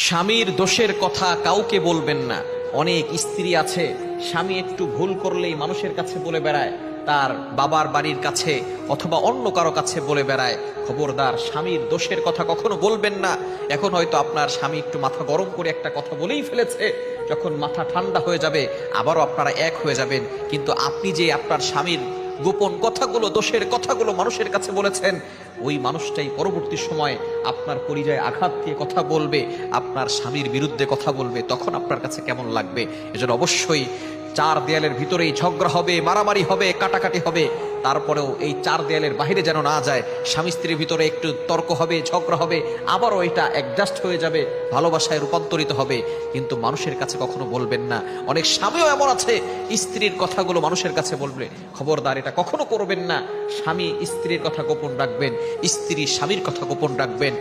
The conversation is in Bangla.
স্বামীর দোষের কথা কাউকে বলবেন না। অনেক স্ত্রী আছে, স্বামী একটু ভুল করলেই মানুষের কাছে বলে বেড়ায়, তার বাবার বাড়ির কাছে অথবা অন্য কারো কাছে বলে বেড়ায়। খবরদার, স্বামীর দোষের কথা কখনো বলবেন না। এখন হয়তো আপনার স্বামী একটু মাথা গরম করে একটা কথা বলেই ফেলেছে, যখন মাথা ঠান্ডা হয়ে যাবে আবারও আপনারা এক হয়ে যাবেন। কিন্তু আপনি যে আপনার স্বামীর গোপন কথাগুলো, দোষের কথাগুলো মানুষের কাছে বলেছেন, ওই মানুষটাই পরবর্তী সময় আপনার পরিচয়ে আঘাত দিয়ে কথা বলবে, আপনার স্বামীর বিরুদ্ধে কথা বলবে, তখন আপনার কাছে কেমন লাগবে? এজন্য অবশ্যই চার দেয়ালের ভিতরেই ঝগড়া হবে, মারামারি হবে, কাটাকাটি হবে, তারপরেও এই চার দেয়ালের বাইরে যেন না যায়। স্বামী স্ত্রীর ভিতরে একটু তর্ক হবে, ঝগড়া হবে, আবারও এটা অ্যাডজাস্ট হয়ে যাবে, ভালোবাসায় রূপান্তরিত হবে, কিন্তু মানুষের কাছে কখনো বলবেন না। অনেক স্বামীও এমন আছে, স্ত্রীর কথাগুলো মানুষের কাছে বলবে। খবরদার, এটা কখনো করবেন না। স্বামী স্ত্রীর কথা গোপন রাখবেন, স্ত্রী স্বামীর কথা গোপন রাখবেন।